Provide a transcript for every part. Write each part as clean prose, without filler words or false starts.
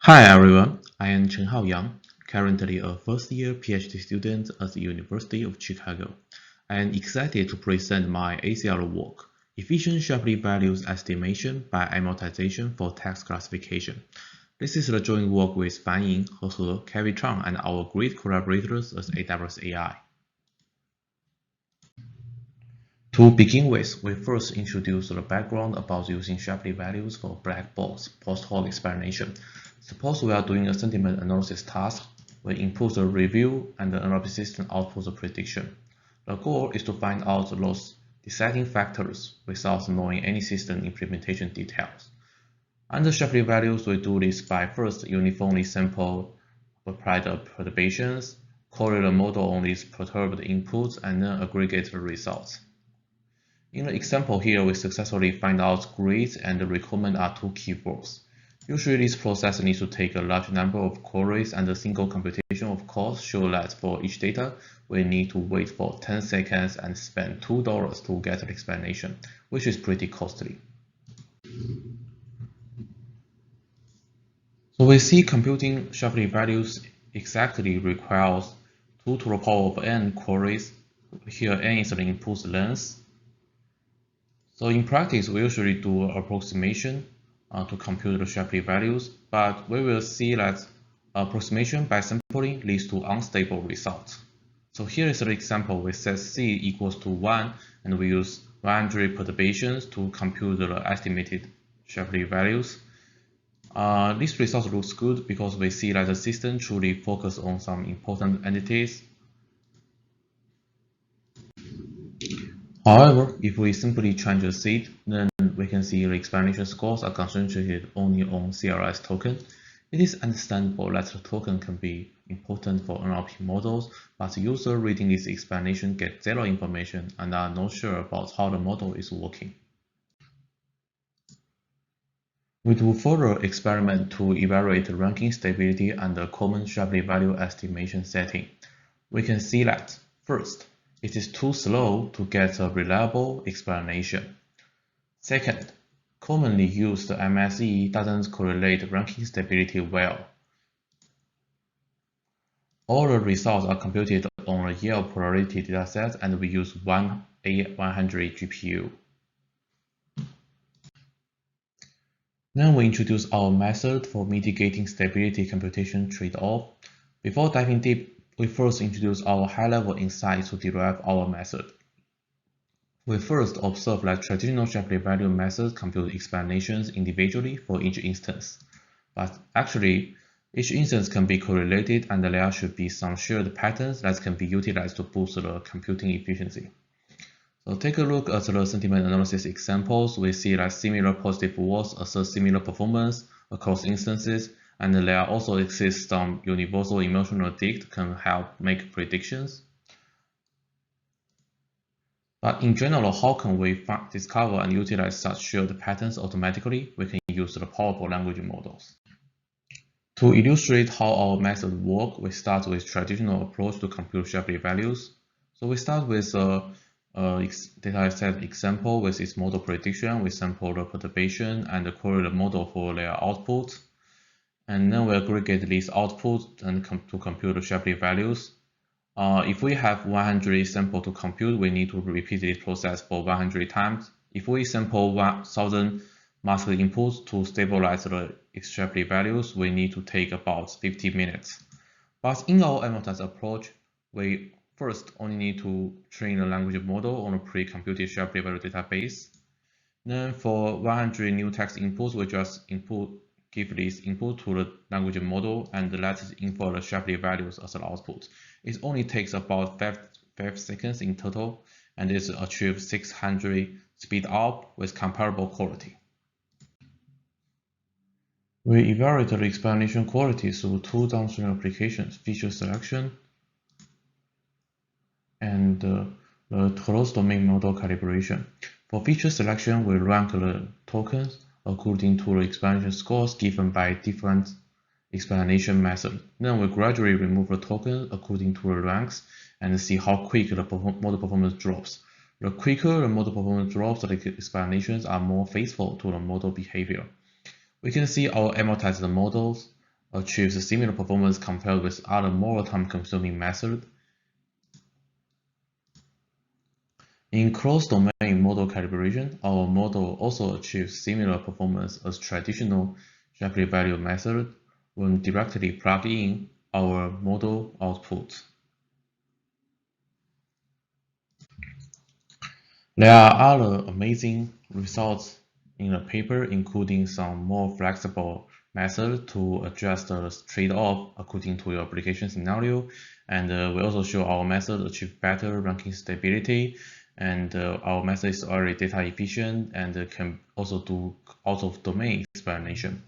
Hi everyone, I am Chen Haoyang, currently a first-year PhD student at the University of Chicago. I am excited to present my ACL work, Efficient Shapley Values Estimation by Amortization for Text Classification. This is the joint work with Fan Ying, He He, Kevin Chang, and our great collaborators at AWS AI. To begin with, we first introduce the background about using Shapley values for black box post-hoc explanation. Suppose we are doing a sentiment analysis task. We input the review and the analysis system outputs the prediction. The goal is to find out those deciding factors without knowing any system implementation details. Under Shapley values, we do this by first uniformly sample apply the perturbations, correlate the model on these perturbed inputs, and then aggregate the results. In the example here, we successfully find out grades and recommend are two keywords. Usually this process needs to take a large number of queries, and a single computation of course shows that for each data, we need to wait for 10 seconds and spend $2 to get an explanation, which is pretty costly. So we see computing Shapley values exactly requires 2 to the power of n queries. Here n is the input length. So in practice, we usually do approximation to compute the Shapley values, but we will see that approximation by sampling leads to unstable results. So here is an example. We set C equals to 1, and we use 100 perturbations to compute the estimated Shapley values. This result looks good because we see that the system truly focuses on some important entities. However, if we simply change the seed, then we can see the explanation scores are concentrated only on CRS token. It is understandable that the token can be important for NLP models, but users reading this explanation get zero information and are not sure about how the model is working. We do further experiment to evaluate ranking stability and the common Shapley value estimation setting. We can see that, first, it is too slow to get a reliable explanation. Second, commonly used MSE doesn't correlate ranking stability well. All the results are computed on a Yale polarity dataset, and we use one A100 GPU. Then we introduce our method for mitigating stability computation trade-off. Before diving deep, we first introduce our high-level insights to derive our method. We first observe that traditional Shapley value methods compute explanations individually for each instance. But actually, each instance can be correlated, and there should be some shared patterns that can be utilized to boost the computing efficiency. So take a look at the sentiment analysis examples. We see that similar positive words assert similar performance across instances, and there also exists some universal emotional dict can help make predictions. But in general, how can we discover and utilize such shared patterns automatically? We can use the powerful language models. To illustrate how our method works, we start with traditional approach to compute Shapley values. So we start with a data set example with its model prediction. We sample the perturbation and query the model for their output. And then we aggregate these outputs and to compute the Shapley values. If we have 100 samples to compute, we need to repeat this process for 100 times. If we sample 1000 masked inputs to stabilize the Shapley values, we need to take about 50 minutes. But in our amortized approach, we first only need to train a language model on a pre-computed Shapley value database. Then for 100 new text inputs, we just give this input to the language model and let it infer the Shapley values as an output. It only takes about 5 seconds in total, and it achieves 600 speed up with comparable quality. We evaluate the explanation quality through two downstream applications, feature selection and the closed domain model calibration. For feature selection, we rank the tokens according to the explanation scores given by different explanation methods. Then we gradually remove the tokens according to the ranks and see how quick the model performance drops. The quicker the model performance drops, the explanations are more faithful to the model behavior. We can see our amortized models achieves similar performance compared with other more time-consuming methods. In cross-domain model calibration, our model also achieves similar performance as traditional Shapley value method when directly plugged in our model output. There are other amazing results in the paper, including some more flexible methods to adjust the trade-off according to your application scenario. And we also show our method achieve better ranking stability. And our method is already data efficient and can also do out-of-domain explanation.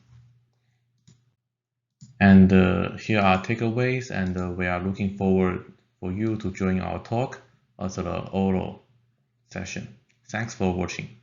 And here are takeaways, and we are looking forward for you to join our talk as the oral session. Thanks for watching.